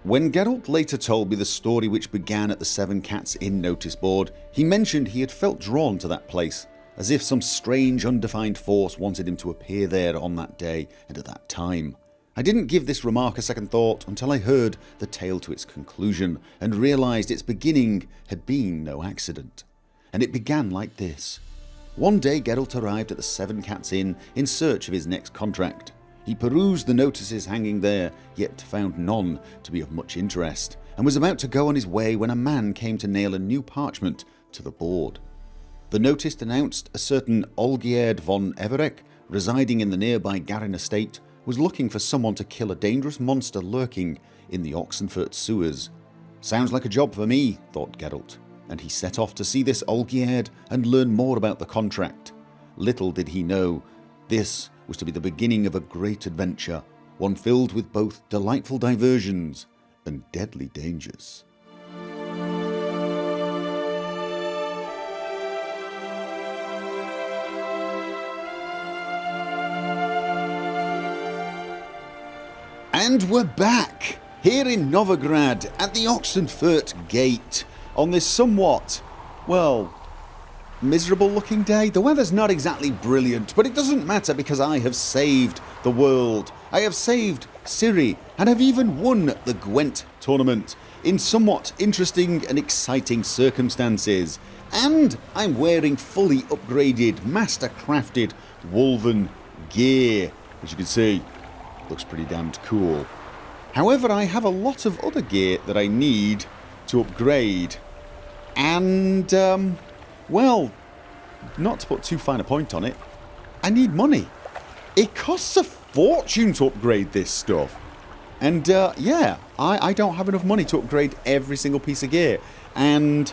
When Geralt later told me the story which began at the Seven Cats Inn notice board, he mentioned he had felt drawn to that place, as if some strange undefined force wanted him to appear there on that day and at that time. I didn't give this remark a second thought until I heard the tale to its conclusion and realised its beginning had been no accident. And it began like this. One day Geralt arrived at the Seven Cats Inn in search of his next contract. He perused the notices hanging there, yet found none to be of much interest, and was about to go on his way when a man came to nail a new parchment to the board. The notice announced a certain Olgierd von Everec, residing in the nearby GARIN estate, was looking for someone to kill a dangerous monster lurking in the Oxenfurt sewers. Sounds like a job for me, thought Geralt, and he set off to see this Olgierd and learn more about the contract. Little did he know, this was to be the beginning of a great adventure, one filled with both delightful diversions and deadly dangers. And we're back, here in Novigrad, at the Oxenfurt Gate, on this somewhat, well, miserable looking day. The weather's not exactly brilliant, but it doesn't matter because I have saved the world. I have saved Ciri, and have even won the Gwent tournament in somewhat interesting and exciting circumstances. And I'm wearing fully upgraded, master-crafted Wolven gear, as you can see. Looks pretty damned cool. However, I have a lot of other gear that I need to upgrade. And, well, not to put too fine a point on it, I need money. It costs a fortune to upgrade this stuff. And, yeah, I don't have enough money to upgrade every single piece of gear. And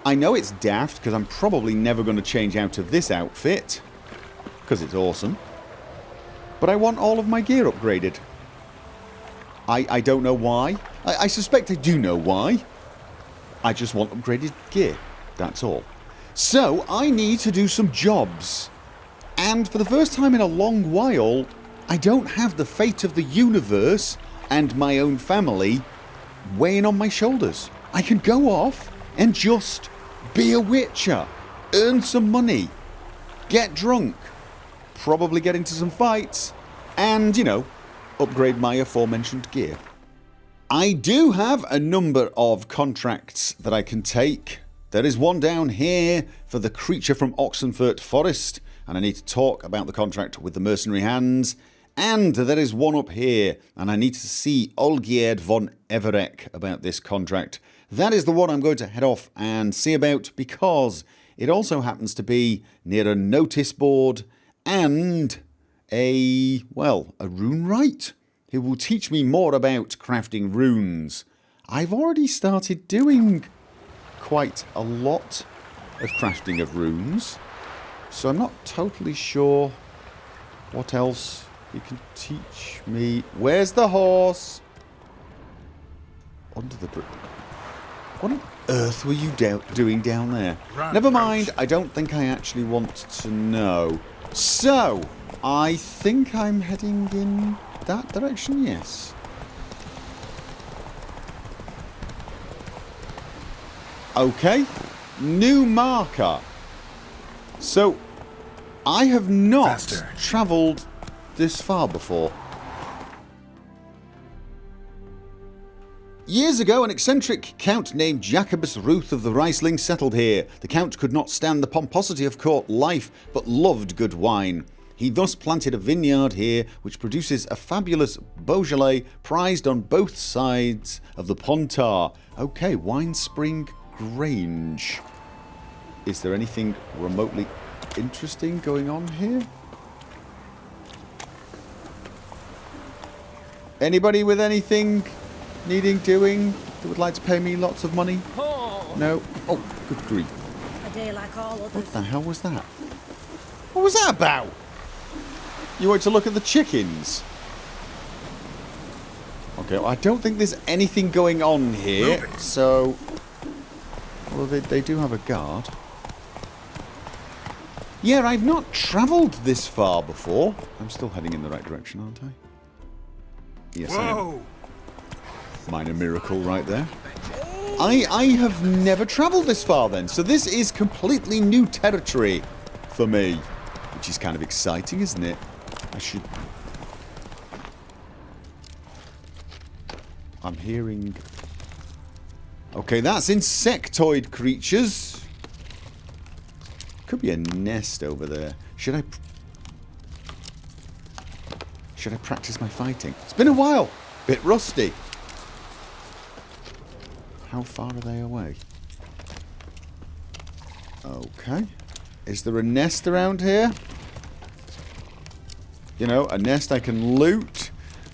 I know it's daft because I'm probably never going to change out of this outfit because it's awesome. But I want all of my gear upgraded. I don't know why. I suspect I do know why. I just want upgraded gear. That's all. So I need to do some jobs. And for the first time in a long while, I don't have the fate of the universe and my own family weighing on my shoulders. I can go off and just be a witcher. Earn some money. Get drunk. Probably get into some fights, and, you know, upgrade my aforementioned gear. I do have a number of contracts that I can take. There is one down here for the creature from Oxenfurt Forest, and I need to talk about the contract with the mercenary hands. And there is one up here, and I need to see Olgierd von Everec about this contract. That is the one I'm going to head off and see about, because it also happens to be near a notice board and a rune write who will teach me more about crafting runes. I've already started doing quite a lot of crafting of runes, so I'm not totally sure what else he can teach me. Where's the horse? Under the bridge. What on earth were you doing down there? Never mind, I don't think I actually want to know. So, I think I'm heading in that direction, yes. Okay, new marker. So, I have not travelled this far before. Years ago, an eccentric count named Jacobus Ruth of the Riesling settled here. The count could not stand the pomposity of court life, but loved good wine. He thus planted a vineyard here, which produces a fabulous Beaujolais prized on both sides of the Pontar. Okay, Wine Spring Grange. Is there anything remotely interesting going on here? Anybody with anything needing doing that would like to pay me lots of money? No? Oh, good grief. A day like all others. What the hell was that? What was that about? You want to look at the chickens? Okay, well, I don't think there's anything going on here, so... Well, they do have a guard. Yeah, I've not travelled this far before. I'm still heading in the right direction, aren't I? Yes, I am. Minor miracle right there. I have never travelled this far then, so this is completely new territory for me. Which is kind of exciting, isn't it? I should... I'm hearing... Okay, that's insectoid creatures. Could be a nest over there. Should I practice my fighting? It's been a while. Bit rusty. How far are they away? Okay. Is there a nest around here? You know, a nest I can loot.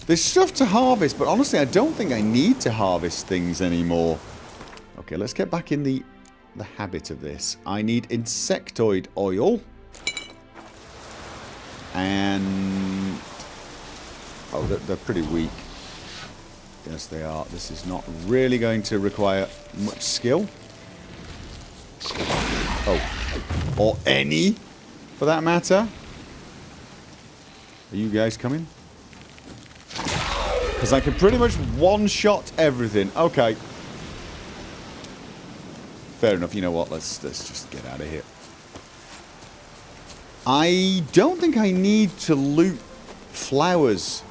There's stuff to harvest, but honestly, I don't think I need to harvest things anymore. Okay, let's get back in the habit of this. I need insectoid oil. And... oh, they're pretty weak. Yes, they are. This is not really going to require much skill. Oh. Or any, for that matter. Are you guys coming? Because I can pretty much one-shot everything. Okay. Fair enough. You know what? Let's just get out of here. I don't think I need to loot flowers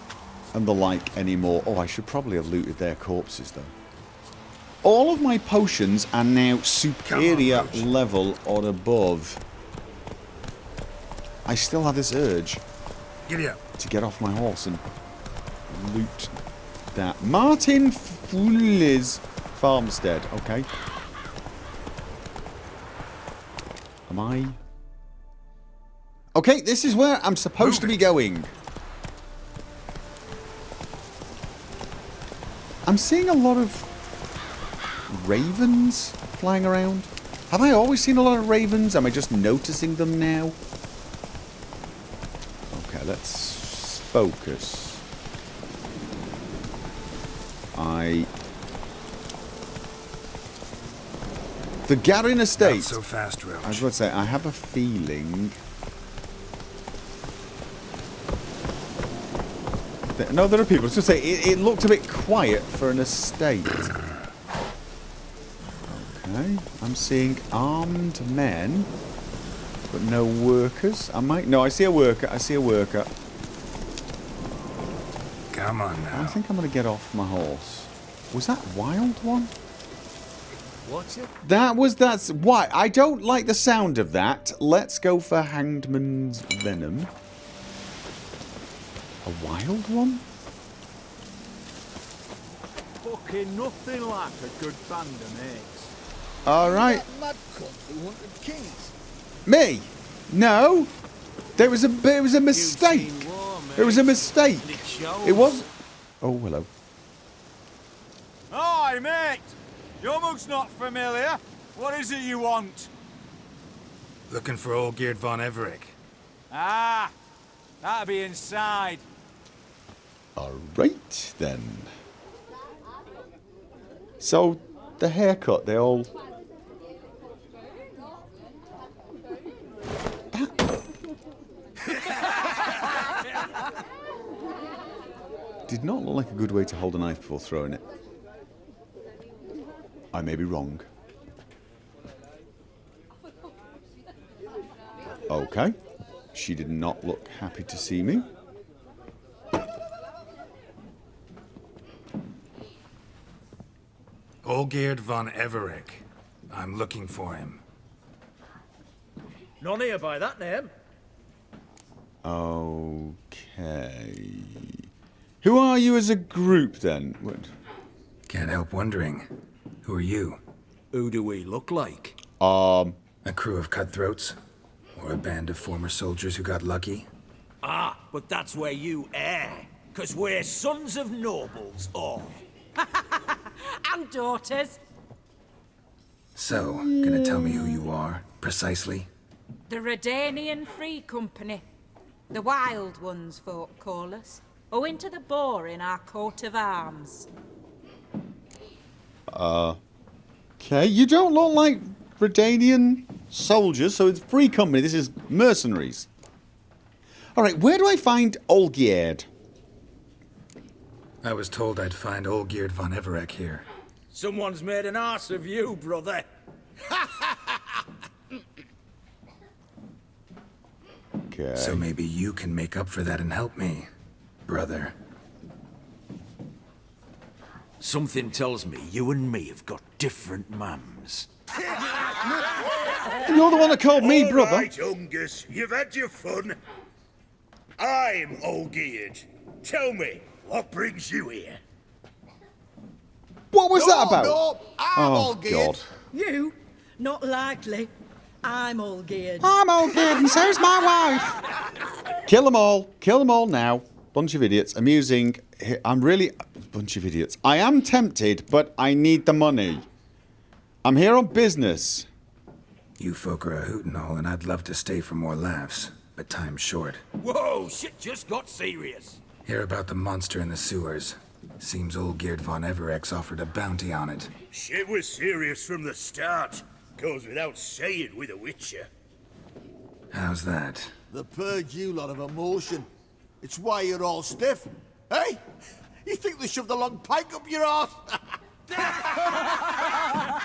and the like anymore. Oh, I should probably have looted their corpses, though. All of my potions are now superior level or above. I still have this urge to get off my horse and loot that. Martin Fuller's farmstead. Okay. Am I... okay, this is where I'm supposed to be going. I'm seeing a lot of ravens flying around. Have I always seen a lot of ravens? Am I just noticing them now? Okay, let's focus. The GARIN estate. Not so fast, Roach. I was going to say, I have a feeling... no, there are people. I was going to say, it looked a bit quiet for an estate. Okay, I'm seeing armed men, but no workers. No, I see a worker. I see a worker. Come on now. I think I'm going to get off my horse. Was that wild one? What's it? That's why. I don't like the sound of that. Let's go for Hangman's Venom. A wild one? Fucking nothing like a good band of mates. Alright. Mad cunt who wanted kings. Me? No. There was a mistake. There was a mistake. It was... oh, hello. Hi, mate. Your mug's not familiar. What is it you want? Looking for old Geert von Everich. Ah, that'll be inside. Alright, then. So, the haircut, they all... did not look like a good way to hold a knife before throwing it. I may be wrong. Okay. She did not look happy to see me. Old Geert von Everich. I'm looking for him. None here by that name. Okay. Who are you as a group, then? What? Can't help wondering. Who are you? Who do we look like? A crew of cutthroats? Or a band of former soldiers who got lucky? Ah, but that's where you err. 'Cause we're sons of nobles, all. And daughters. So, gonna tell me who you are, precisely? The Redanian Free Company. The Wild Ones, folk call us. Owing to the boar in our coat of arms. Okay, you don't look like Redanian soldiers, so it's free company. This is mercenaries. Alright, where do I find Olgierd? I was told I'd find Olgierd von Everec here. Someone's made an arse of you, brother. Okay. So maybe you can make up for that and help me, brother. Something tells me you and me have got different mums. You're the one that called me brother. All right, Ungus, you've had your fun. I'm Olgierd. Tell me, what brings you here? What was that about? No, I'm all God. good. You? Not likely. I'm all geared. I'm all good, and so's my wife. Kill them all. Kill them all now. Bunch of idiots. Amusing. I'm really... Bunch of idiots. I am tempted, but I need the money. I'm here on business. You folk are a hoot and all, and I'd love to stay for more laughs, but time's short. Whoa, shit just got serious. Hear about the monster in the sewers. Seems Olgierd von Everec offered a bounty on it. Shit was serious from the start. Goes without saying with a Witcher. How's that? The purge you lot of emotion. It's why you're all stiff. Hey? You think they shoved a long pike up your arse?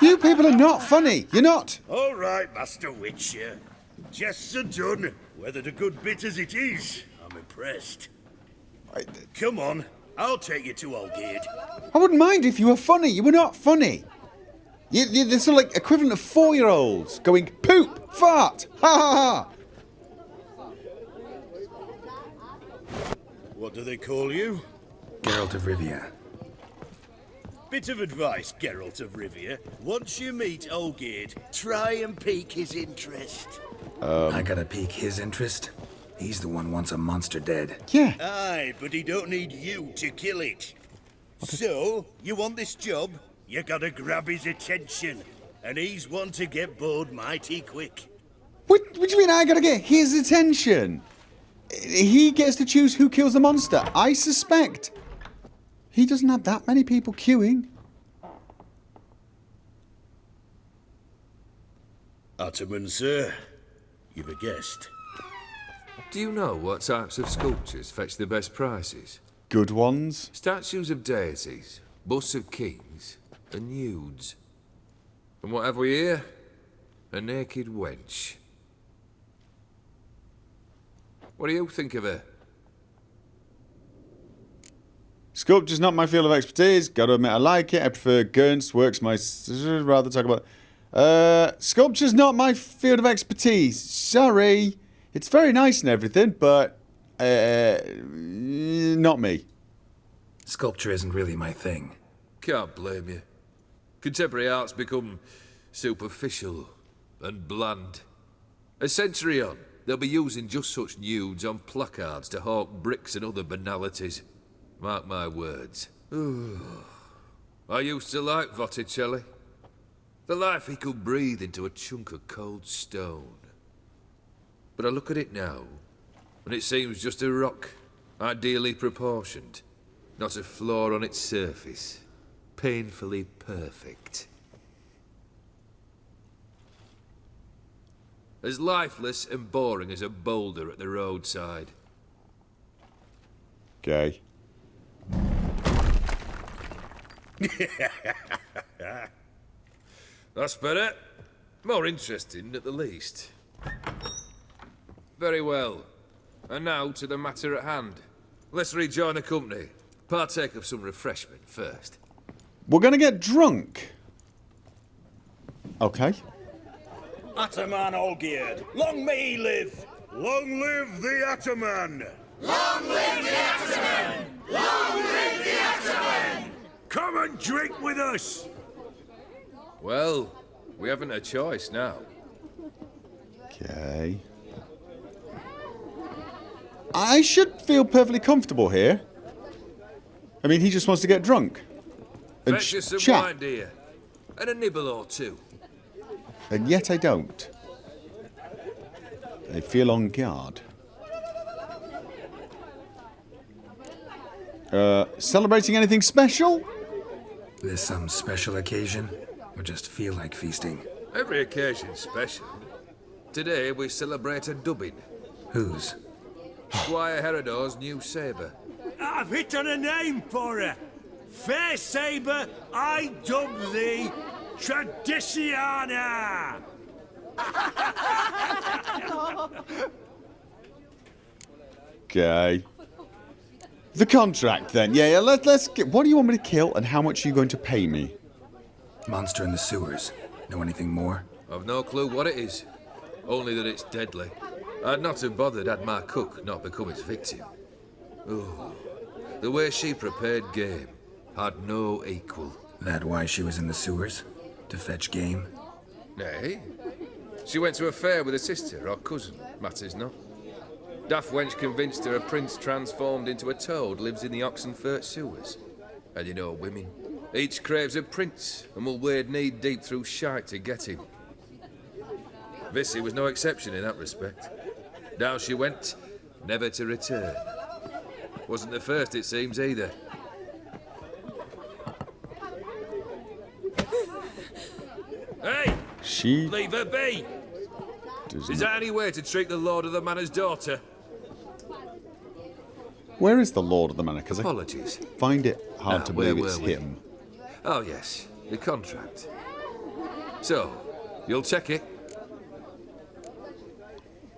You people are not funny. You're not. All right, Master Witcher. Jests are done. Whether the good bit as it is, I'm impressed. Come on, I'll take you to Olgierd. I wouldn't mind if you were funny. You were not funny. You're sort of like equivalent of 4-year-olds going poop, fart, ha ha ha. What do they call you? Geralt of Rivia. Bit of advice, Geralt of Rivia. Once you meet Olgierd, try and pique his interest. I gotta pique his interest? He's the one wants a monster dead. Yeah. Aye, but he don't need you to kill it. So, you want this job? You gotta grab his attention. And he's one to get bored mighty quick. What do you mean I gotta get his attention? He gets to choose who kills the monster. I suspect he doesn't have that many people queuing. Ottoman, sir. You've a guest. Do you know what types of sculptures fetch the best prices? Good ones. Statues of deities, busts of kings, and nudes. And what have we here? A naked wench. What do you think of her? Sculpture's not my field of expertise. Gotta admit I like it. I prefer Gernst works my... rather talk about... sculpture's not my field of expertise. Sorry. It's very nice and everything, but... not me. Sculpture isn't really my thing. Can't blame you. Contemporary art's become superficial and bland. A century on, they'll be using just such nudes on placards to hawk bricks and other banalities. Mark my words. I used to like Botticelli. The life he could breathe into a chunk of cold stone. But I look at it now, and it seems just a rock, ideally proportioned. Not a flaw on its surface. Painfully perfect. As lifeless and boring as a boulder at the roadside. Okay. That's better. More interesting, at the least. Very well. And now to the matter at hand. Let's rejoin the company. Partake of some refreshment first. We're gonna get drunk. Okay. Ataman Olgierd, long may he live! Long live the Ataman! Long live the Ataman! Long live the Ataman! Come and drink with us! Well, we haven't a choice now. Okay. I should feel perfectly comfortable here. I mean, he just wants to get drunk. And Fetch us some chat. wine, dear. And a nibble or two. And yet I don't. I feel on guard. Celebrating anything special? This some special occasion? Or just feel like feasting? Every occasion's special. Today we celebrate a dubbing. Whose? Squire Herodor's new sabre. I've hit on a name for her. Fair Sabre, I dub thee Tradiciana. Okay. The contract then. Yeah, let's get... What do you want me to kill and how much are you going to pay me? Monster in the sewers. Know anything more? I've no clue what it is. Only that it's deadly. I'd not have bothered had my cook not become its victim. Oh, the way she prepared game had no equal. That why she was in the sewers? To fetch game? Nay. She went to a fair with a sister or cousin, matters not. Daft wench convinced her a prince transformed into a toad lives in the Oxenfurt sewers. And you know women. Each craves a prince and will wade knee-deep through shite to get him. Vissy was no exception in that respect. Down she went, never to return. Wasn't the first, it seems, either. Hey! She Leave her be! does Is not... that any way to treat the lord of the manor's daughter? Where is the Lord of the Manor? Because I Apologies. find it hard to where believe it's were we? him. Oh, yes. The contract. So, you'll check it?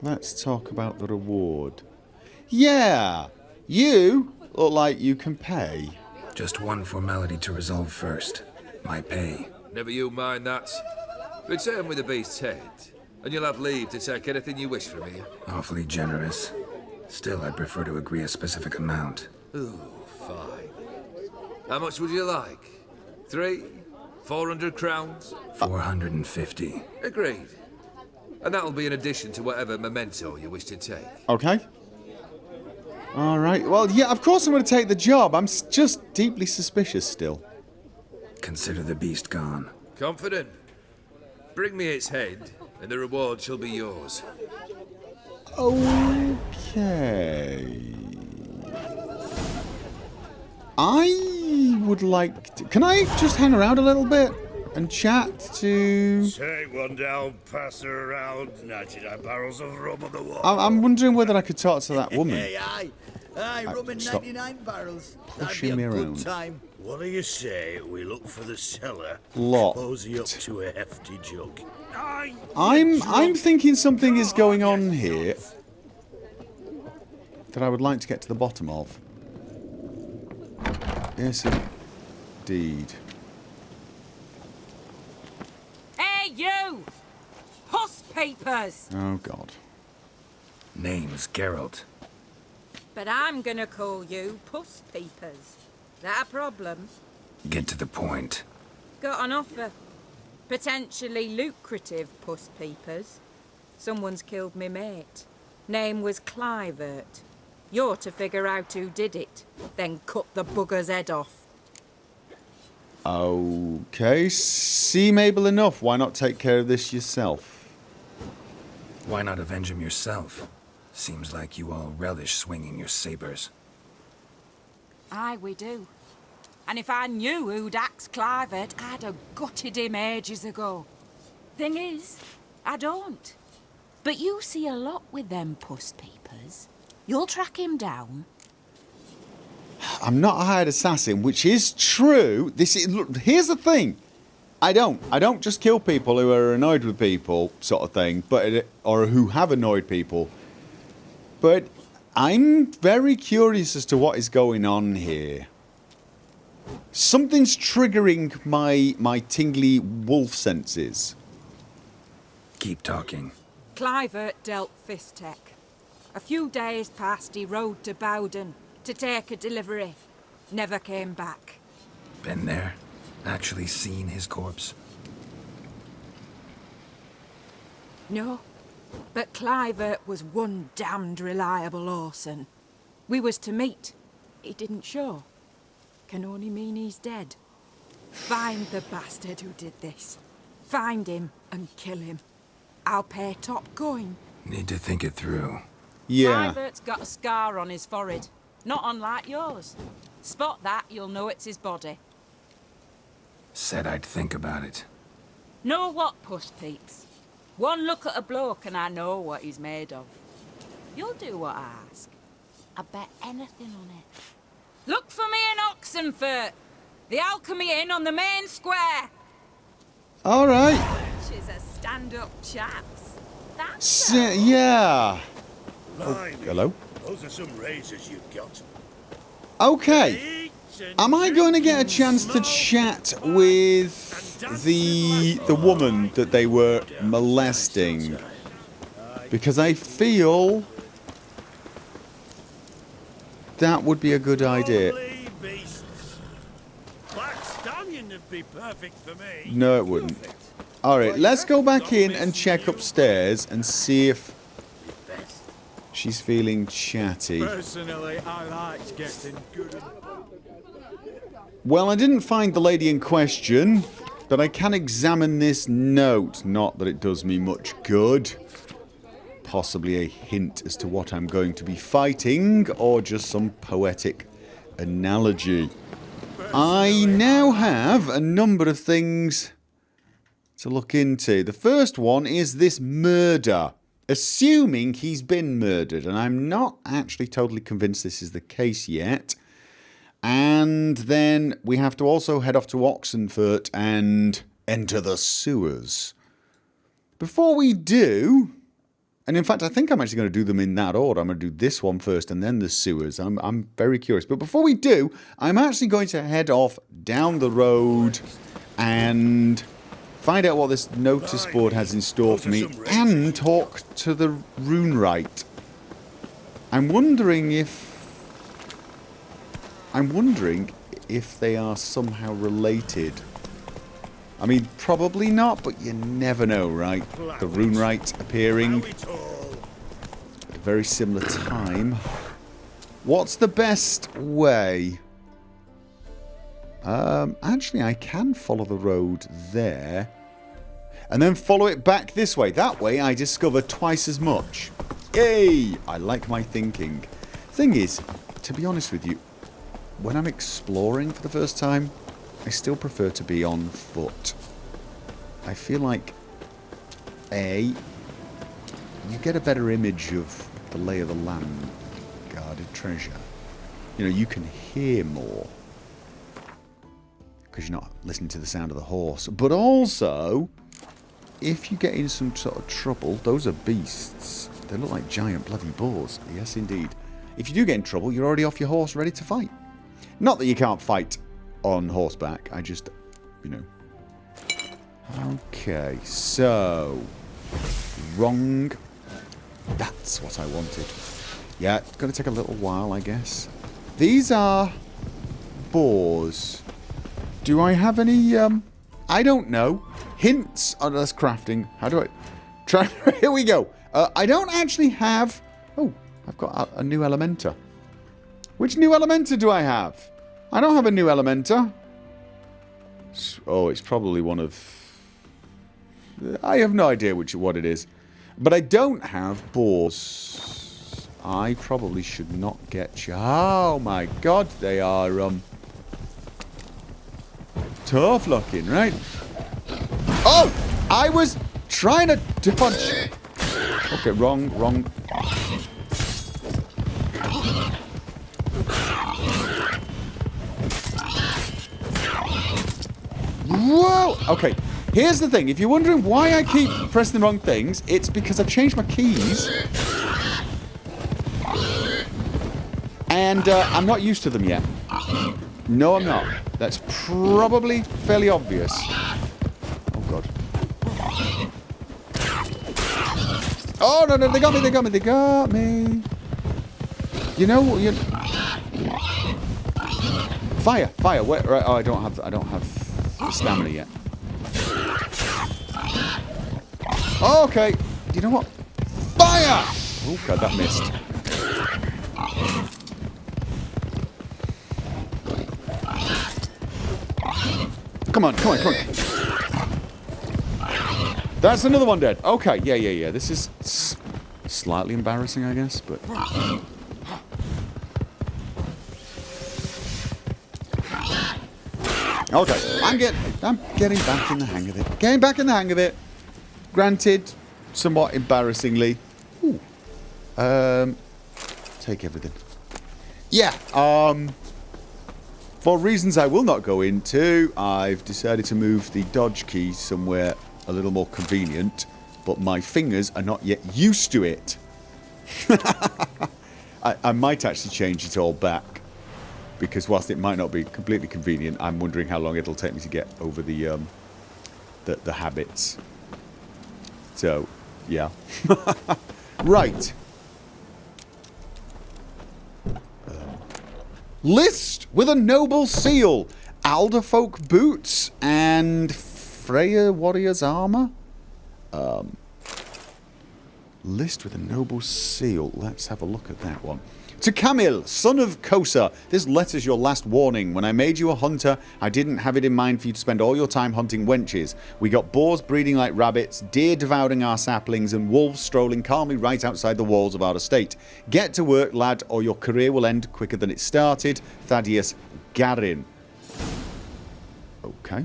Let's talk about the reward. Yeah! You look like you can pay. Just one formality to resolve first. My pay. Never you mind that. Return with the beast's head, and you'll have leave to take anything you wish from me. Awfully generous. Still, I'd prefer to agree a specific amount. Ooh, fine. How much would you like? 300? 400 crowns? 450. Agreed. And that'll be in addition to whatever memento you wish to take. Okay. Alright, well, yeah, of course I'm going to take the job. I'm just deeply suspicious still. Consider the beast gone. Confident? Bring me its head, and the reward shall be yours. Okay. I would like to... Can I just hang around a little bit and chat to... Take one down, pass her around, 99 barrels of rum on the wall. I'm wondering whether I could talk to that woman. Aye, rum in stop 99 barrels. That'd pushing be a me good around. time. What do you say we look for the cellar? Locked. Cozy up to a hefty jug. I'm thinking something is going on here that I would like to get to the bottom of. Yes, indeed. Hey, you! Puss papers! Oh, God. Name's Geralt. But I'm gonna call you Puss Peepers. That a problem? Get to the point. Got an offer. Potentially lucrative Puss Peepers. Someone's killed me mate. Name was Clivert. You're to figure out who did it, then cut the bugger's head off. Okay, seemable enough. Why not take care of this yourself? Why not avenge him yourself? Seems like you all relish swinging your sabers. Aye, we do. And if I knew who'd axed Clivert, I'd have gutted him ages ago. Thing is, I don't. But you see a lot with them Puss Peepers. You'll track him down. I'm not a hired assassin, which is true. Look, here's the thing. I don't just kill people who are annoyed with people, sort of thing, or who have annoyed people. But I'm very curious as to what is going on here. Something's triggering my tingly wolf senses. Keep talking. Clivert dealt Fistech. A few days passed, he rode to Bowden to take a delivery. Never came back. Been there? Actually seen his corpse? No, but Clivert was one damned reliable Orson. We was to meet. He didn't show. Can only mean he's dead. Find the bastard who did this. Find him and kill him. I'll pay top coin. Need to think it through. Yeah. Clivert's got a scar on his forehead. Not unlike yours. Spot that, you'll know it's his body. Said I'd think about it. Know what, Puss Peeps? One look at a bloke and I know what he's made of. You'll do what I ask. I bet anything on it. Look for me in Oxenfurt. The Alchemy Inn on the main square. All right. She's a stand-up chaps. That's Yeah. Blimey, Hello? those are some razors you've got. Okay. Am I going to get a chance to chat with the woman that they were molesting? Because I feel that would be a good idea. Holy beasts. Black Stallion would be perfect for me. No, it wouldn't. Alright, let's go back in and check upstairs and see if she's feeling chatty. Personally, I like getting good. Well, I didn't find the lady in question, but I can examine this note. Not that it does me much good. Possibly a hint as to what I'm going to be fighting, or just some poetic analogy. I now have a number of things to look into. The first one is this murder. Assuming he's been murdered, and I'm not actually totally convinced this is the case yet. And then we have to also head off to Oxenfurt and enter the sewers. Before we do, and in fact I think I'm actually going to do them in that order. I'm going to do this one first and then the sewers. I'm very curious. But before we do, I'm actually going to head off down the road and find out what this notice board has in store for me and talk to the Runewright. I'm wondering if they are somehow related. I mean, probably not, but you never know, right? The Runewright appearing at a very similar time. What's the best way? Actually, I can follow the road there and then follow it back this way. That way, I discover twice as much. Yay! I like my thinking. Thing is, to be honest with you, when I'm exploring for the first time, I still prefer to be on foot. I feel like, A, you get a better image of the lay of the land, guarded treasure. You know, you can hear more because you're not listening to the sound of the horse. But also, if you get in some sort of trouble, those are beasts. They look like giant bloody boars. Yes, indeed. If you do get in trouble, you're already off your horse, ready to fight. Not that you can't fight on horseback. I just, you know. Okay, so wrong. That's what I wanted. Yeah, it's going to take a little while, I guess. These are boars. Do I have any, I don't know. Hints on us crafting. How do I try? Here we go. I don't actually have... Oh, I've got a new Elementa. Which new Elementa do I have? I don't have a new Elementa. Oh, it's probably one of... I have no idea what it is. But I don't have boars. I probably should not get... Oh my god, they are tough looking, right? Oh! I was trying to punch... Okay, wrong. Whoa! Okay, here's the thing. If you're wondering why I keep pressing the wrong things, it's because I've changed my keys. And I'm not used to them yet. No, I'm not. That's probably fairly obvious. Oh, God. Oh, no, they got me. You know... Fire. Where, right, oh, I don't have the stamina yet. Okay. You know what? Fire! Oh, God, that missed. Come on. That's another one dead. Okay, yeah. This is slightly embarrassing, I guess, but... Okay, I'm getting back in the hang of it. Granted, somewhat embarrassingly. Ooh. Take everything. Yeah, For reasons I will not go into, I've decided to move the dodge key somewhere a little more convenient, but my fingers are not yet used to it. I might actually change it all back, because whilst it might not be completely convenient, I'm wondering how long it'll take me to get over the habits. So, yeah. Right. List with a noble seal, Alderfolk boots, and Freya warrior's armor. List with a noble seal. Let's have a look at that one. To Camille, son of Kosa, this letter's your last warning. When I made you a hunter, I didn't have it in mind for you to spend all your time hunting wenches. We got boars breeding like rabbits, deer devouring our saplings, and wolves strolling calmly right outside the walls of our estate. Get to work, lad, or your career will end quicker than it started. Thaddeus Garin. Okay.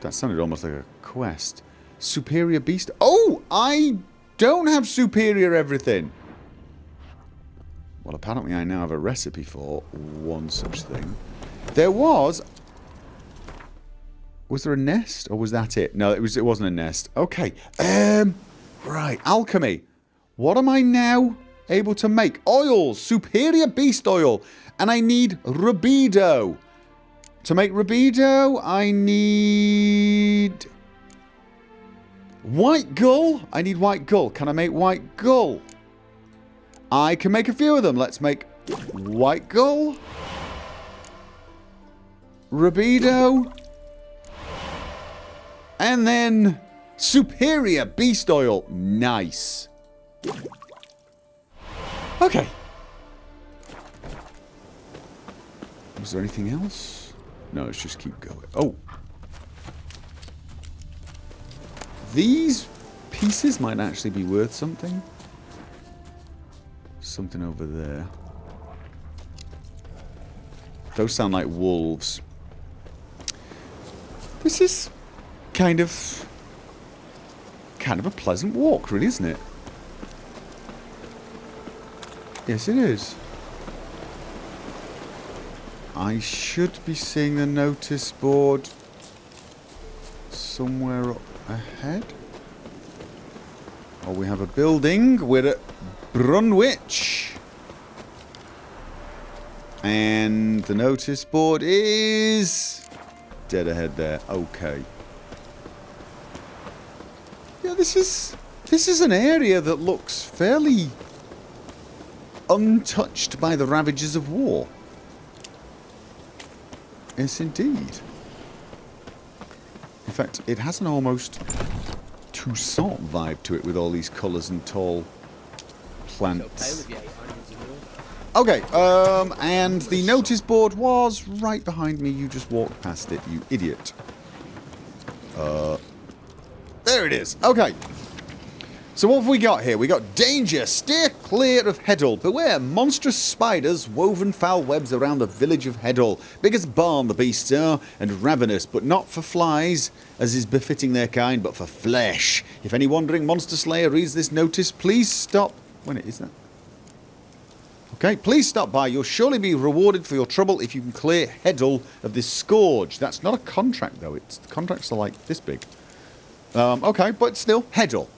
That sounded almost like a quest. Superior beast. Oh, I don't have superior everything. Well, apparently I now have a recipe for one such thing. There was... Was there a nest? Or was that it? No, it wasn't a nest. Okay. Right. Alchemy. What am I now able to make? Oils. Superior beast oil. And I need rubido. To make rubido, I need... White gull? I need white gull. Can I make white gull? I can make a few of them. Let's make white gull. Rubido. And then superior beast oil. Nice. Okay. Was there anything else? No, let's just keep going. Oh. These pieces might actually be worth something. Something over there. Those sound like wolves. This is kind of a pleasant walk, really, isn't it? Yes, it is. I should be seeing a notice board somewhere up ahead. Oh, we have a building. We're at BRUNWICH. And the notice board is dead ahead there. Okay. Yeah, this is an area that looks fairly untouched by the ravages of war. Yes, indeed. In fact, it has an almost Toussaint vibe to it with all these colours and tall plants. Okay, and the notice board was right behind me. You just walked past it, you idiot. There it is. Okay. So what have we got here? We got danger. Steer clear of Heddle. Beware monstrous spiders woven foul webs around the village of Heddle. Big as barn the beasts are, and ravenous, but not for flies, as is befitting their kind, but for flesh. If any wandering monster slayer reads this notice, please stop. When is that? Okay, please stop by. You'll surely be rewarded for your trouble if you can clear Heddle of this scourge. That's not a contract, though. The contracts are like this big. Okay, but still, Heddle.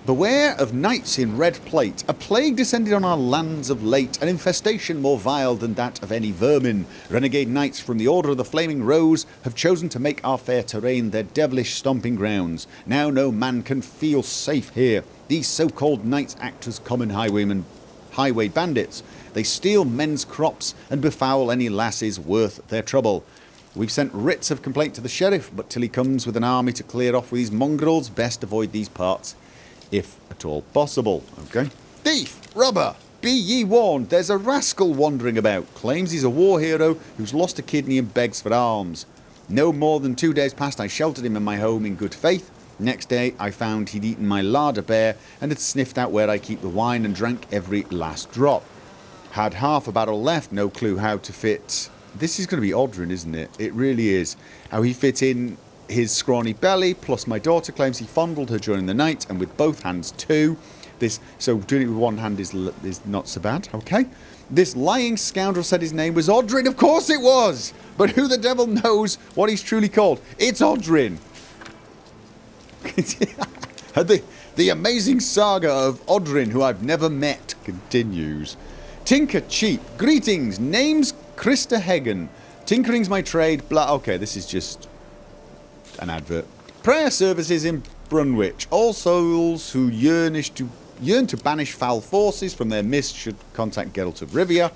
Beware of knights in red plate. A plague descended on our lands of late, an infestation more vile than that of any vermin. Renegade knights from the Order of the Flaming Rose have chosen to make our fair terrain their devilish stomping grounds. Now no man can feel safe here. These so-called knights act as common highway bandits. They steal men's crops and befoul any lasses worth their trouble. We've sent writs of complaint to the sheriff, but till he comes with an army to clear off with these mongrels, best avoid these parts, if at all possible. Okay. Thief! Robber! Be ye warned, there's a rascal wandering about. Claims he's a war hero who's lost a kidney and begs for alms. No more than 2 days past I sheltered him in my home in good faith. Next day I found he'd eaten my larder bare and had sniffed out where I keep the wine and drank every last drop. Had half a barrel left, no clue how to fit. This is going to be Odrin, isn't it? It really is. How he fit in his scrawny belly, plus my daughter claims he fondled her during the night, and with both hands too. So doing it with one hand is not so bad, okay? This lying scoundrel said his name was Odrin. Of course it was! But who the devil knows what he's truly called? It's Odrin. The amazing saga of Odrin, who I've never met, continues. Tinker Cheap. Greetings. Name's Krista Hagen. Tinkering's my trade. Blah. Okay, this is just an advert. Prayer services in Brunwich. All souls who yearn to banish foul forces from their mist should contact Geralt of Rivia.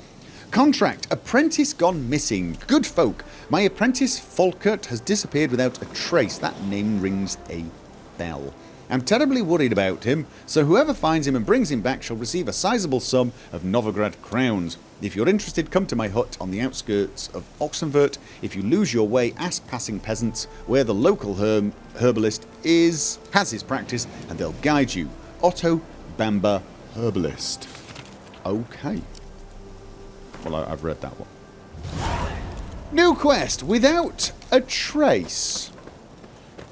Contract. Apprentice gone missing. Good folk. My apprentice Folkert has disappeared without a trace. That name rings a bell. I'm terribly worried about him, so whoever finds him and brings him back shall receive a sizable sum of Novigrad crowns. If you're interested, come to my hut on the outskirts of Oxenfurt. If you lose your way, ask passing peasants where the local herbalist has his practice, and they'll guide you. Otto Bamba, herbalist. Okay. Well, I've read that one. New quest, without a trace.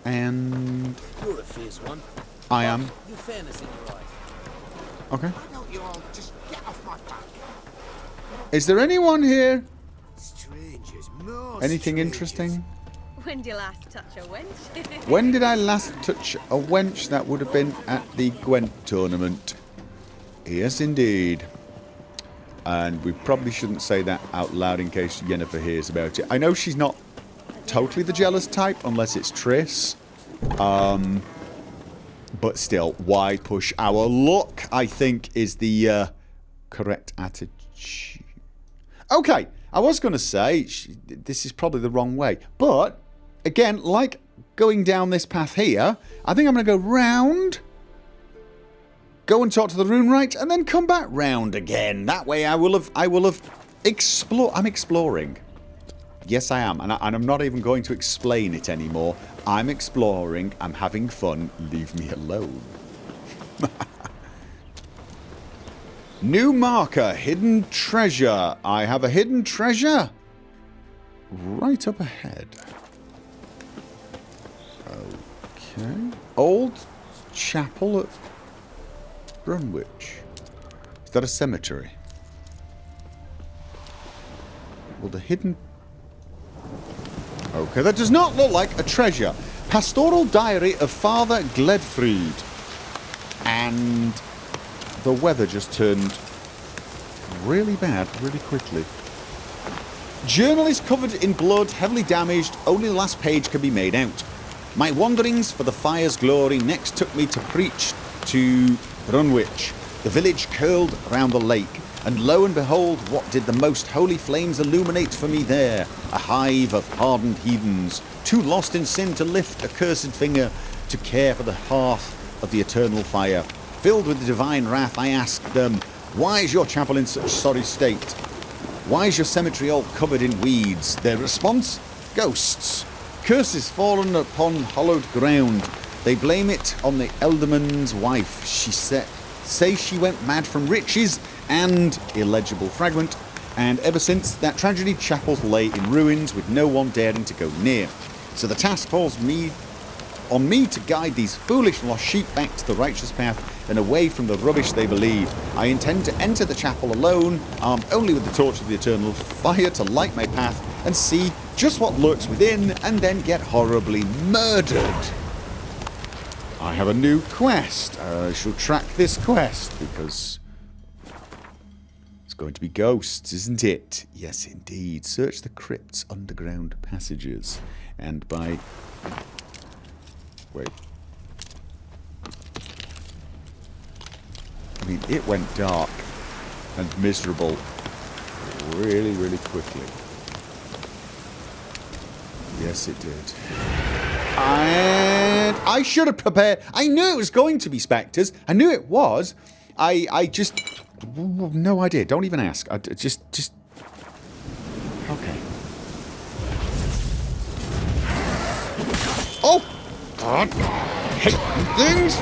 And you're a fierce one. I am. Your fairness in your eyes. Okay. Why don't you all just get off my back? Is there anyone here? Strangers, more Anything strangers. interesting? When did you last touch a wench? When did I last touch a wench? That would have been at the Gwent tournament. Yes, indeed. And we probably shouldn't say that out loud in case Yennefer hears about it. I know she's not totally the jealous type, unless it's Triss. But still, why push our luck, I think, is the correct attitude. Okay, I was going to say, this is probably the wrong way. But, again, like going down this path here, I think I'm going to go round, go and talk to the Runewright, and then come back round again. That way I will have explored. I'm exploring. Yes, I am. And I'm not even going to explain it anymore. I'm exploring. I'm having fun. Leave me alone. New marker. Hidden treasure. I have a hidden treasure right up ahead. Okay. Old chapel at Brunwich. Is that a cemetery? Well, the hidden... Okay, that does not look like a treasure. Pastoral diary of Father Gledfried. And the weather just turned really bad really quickly. Journal is covered in blood, heavily damaged. Only the last page can be made out. My wanderings for the fire's glory next took me to preach to Brunwich, the village curled round the lake. And lo and behold, what did the most holy flames illuminate for me there? A hive of hardened heathens, too lost in sin to lift a cursed finger to care for the hearth of the eternal fire. Filled with the divine wrath, I asked them, why is your chapel in such sorry state? Why is your cemetery all covered in weeds? Their response? Ghosts. Curses fallen upon hallowed ground. They blame it on the Elderman's wife. She say she went mad from riches and illegible fragment, and ever since that tragedy, chapels lay in ruins with no one daring to go near. So the task falls on me to guide these foolish lost sheep back to the righteous path and away from the rubbish they believe. I intend to enter the chapel alone, armed only with the torch of the eternal fire to light my path and see just what lurks within, and then get horribly murdered. I have a new quest. I shall track this quest because it's going to be ghosts, isn't it? Yes, indeed. Search the crypt's underground passages. And by... Wait. I mean, it went dark and miserable really, really quickly. Yes, it did. And I should have prepared. I knew it was going to be spectres. I knew it was. I just... No idea. Don't even ask. Just... Okay. Oh! God. I hate things!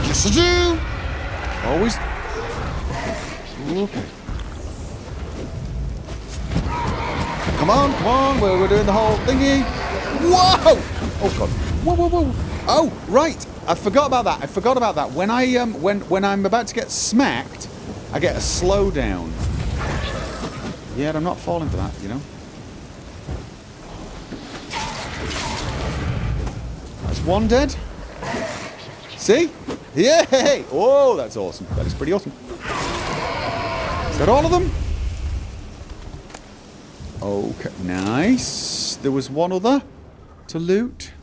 Yes, I do! Always... Okay. Come on, we're doing the whole thingy. Whoa! Oh god. Whoa. Oh, right. I forgot about that. When I'm about to get smacked, I get a slowdown. Yet I'm not falling for that, you know. That's one dead. See? Yay! Oh, that's awesome. That is pretty awesome. Is that all of them? Okay, nice. There was one other to loot.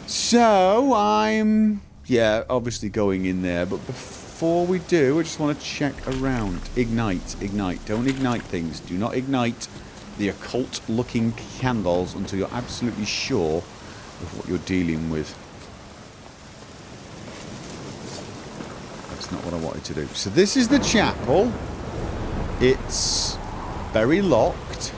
So, I'm... yeah, obviously going in there. But before we do, I just want to check around. Ignite, ignite. Don't ignite things. Do not ignite the occult-looking candles until you're absolutely sure of what you're dealing with. That's not what I wanted to do. So this is the chapel. It's very locked.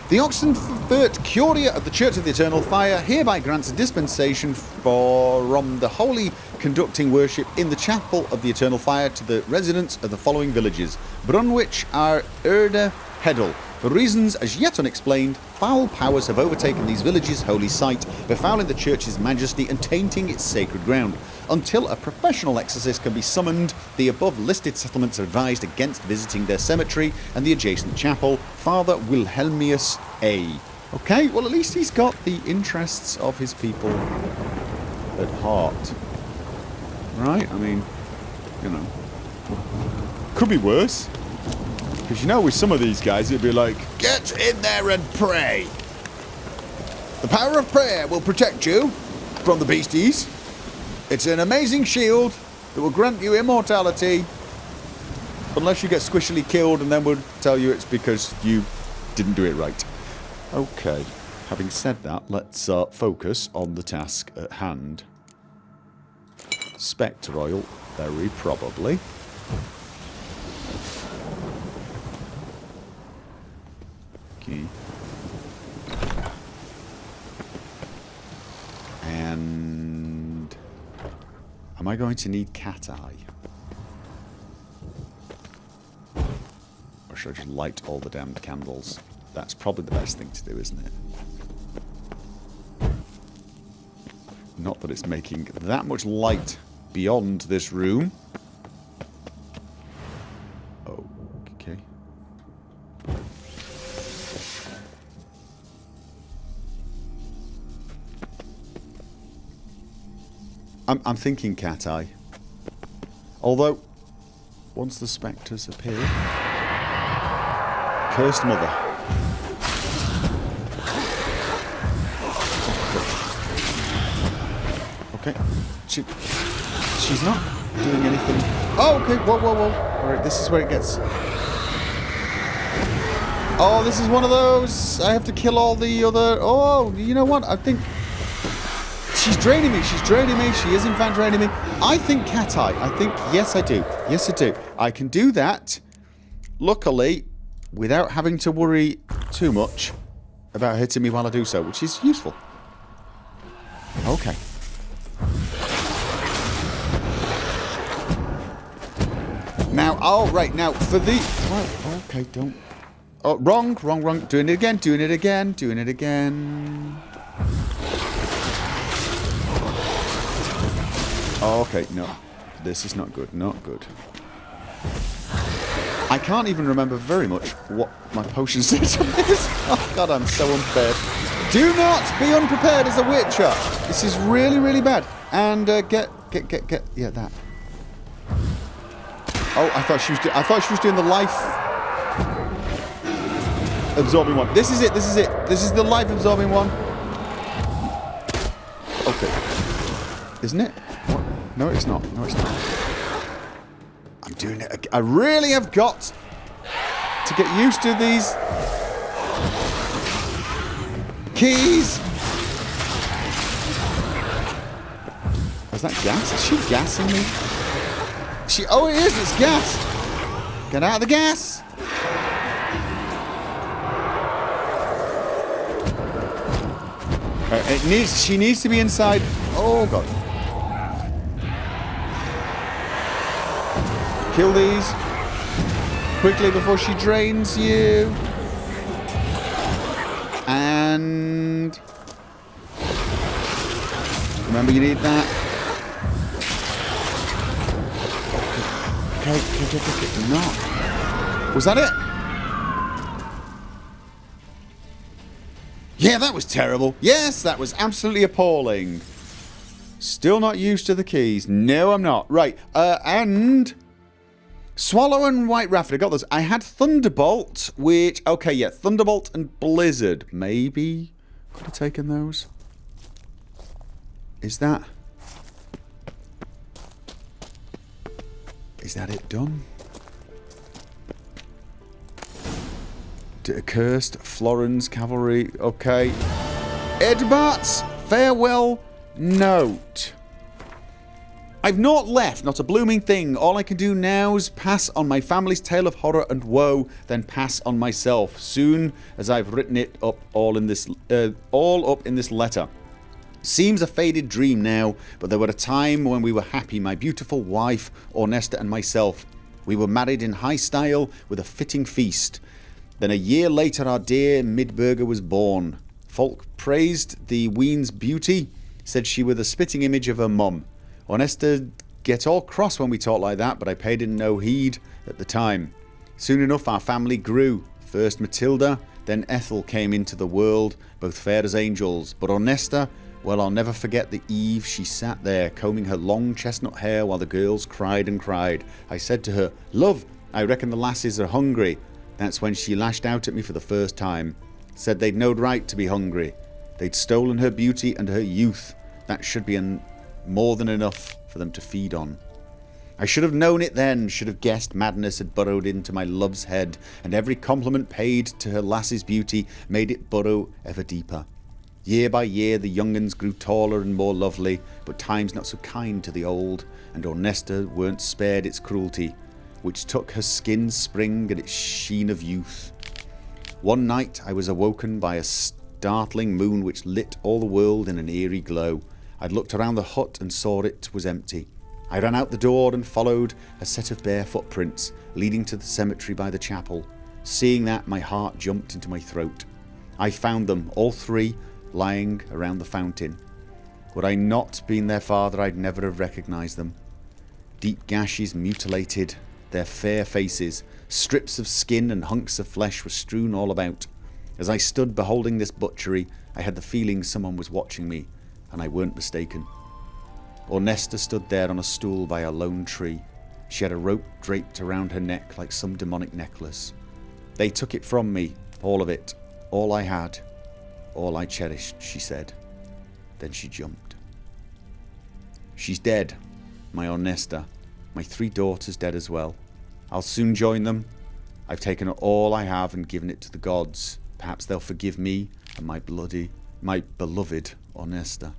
The Oxenfurt Curia of the Church of the Eternal Fire hereby grants a dispensation from the holy conducting worship in the Chapel of the Eternal Fire to the residents of the following villages: Brunwich, Erde, Heddle. For reasons as yet unexplained, foul powers have overtaken these villages' holy site, befouling the church's majesty and tainting its sacred ground. Until a professional exorcist can be summoned, the above-listed settlements are advised against visiting their cemetery and the adjacent chapel. Father Wilhelmius A. Okay, well at least he's got the interests of his people at heart. Right? I mean, you know, could be worse. Because you know, with some of these guys, it'd be like, get in there and pray. The power of prayer will protect you from the beasties. It's an amazing shield that will grant you immortality. Unless you get squishily killed, and then we'll tell you it's because you didn't do it right. Okay, having said that, let's focus on the task at hand. Spectre oil, very probably. Okay. And am I going to need cat eye? Or should I just light all the damned candles? That's probably the best thing to do, isn't it? Not that it's making that much light beyond this room. Okay. I'm thinking cat eye. Although, once the spectres appear... Cursed mother. Okay. She's not doing anything... Oh, okay. Whoa, whoa, whoa. Alright, this is where it gets... Oh, this is one of those. I have to kill all the other... Oh, you know what? I think... She's draining me. She's draining me. She is, in fact, draining me. I think cat eye. I think... Yes, I do. Yes, I do. I can do that, luckily, without having to worry too much about hitting me while I do so, which is useful. Okay. Now, oh, right. Now, for the... Well, okay, don't... Oh, wrong, wrong, wrong. Doing it again, doing it again, doing it again... Oh, okay, no. This is not good, not good. I can't even remember very much what my potion says on this. Oh god, I'm so unprepared. Do not be unprepared as a witcher. This is really, really bad. And get, yeah, that. Oh, I thought she was doing the life absorbing one. This is it, this is it. This is the life absorbing one. Okay. Isn't it? What? No, it's not. No, it's not. I'm doing it again. I really have got to get used to these keys. Is that gas? Is she gassing me? Oh, it is. It's gas. Get out of the gas. She needs to be inside. Oh god. Kill these quickly before she drains you. And remember, you need that. Okay, no. Was that it? Yeah, that was terrible. Yes, that was absolutely appalling. Still not used to the keys. No, I'm not. Right, and... Swallow and White Rafford, I got those. I had Thunderbolt, which... Okay, yeah, Thunderbolt and Blizzard. Maybe could have taken those. Is that... Is that it done? Cursed, Florence, Cavalry, okay. Edbart's farewell note. I've not left, not a blooming thing. All I can do now's pass on my family's tale of horror and woe, then pass on myself, soon as I've written it up all in this letter. Seems a faded dream now, but there were a time when we were happy, my beautiful wife, Ornesta, and myself. We were married in high style with a fitting feast. Then a year later our dear Midburger was born. Folk praised the ween's beauty, said she were the spitting image of her mum. Ornesta get all cross when we talk like that, but I paid it no heed at the time. Soon enough our family grew. First Matilda, then Ethel came into the world, both fair as angels. But Ornesta, well, I'll never forget the eve she sat there, combing her long chestnut hair while the girls cried and cried. I said to her, "Love, I reckon the lasses are hungry." That's when she lashed out at me for the first time. Said they'd no right to be hungry. They'd stolen her beauty and her youth. That should be more than enough for them to feed on. I should have known it then, should have guessed madness had burrowed into my love's head, and every compliment paid to her lass's beauty made it burrow ever deeper. Year by year the young uns grew taller and more lovely, but time's not so kind to the old, and Ornesta weren't spared its cruelty, which took her skin's spring and its sheen of youth. One night I was awoken by a startling moon which lit all the world in an eerie glow. I'd looked around the hut and saw it was empty. I ran out the door and followed a set of bare footprints leading to the cemetery by the chapel. Seeing that, my heart jumped into my throat. I found them, all three, lying around the fountain. Would I not been their father, I'd never have recognised them. Deep gashes mutilated their fair faces. Strips of skin and hunks of flesh were strewn all about. As I stood beholding this butchery, I had the feeling someone was watching me, and I weren't mistaken. Ornesta stood there on a stool by a lone tree. She had a rope draped around her neck like some demonic necklace. They took it from me, all of it, all I had, all I cherished, she said. Then she jumped. She's dead, my Ornesta. My 3 daughters dead as well. I'll soon join them. I've taken all I have and given it to the gods. Perhaps they'll forgive me and my beloved Ornesta.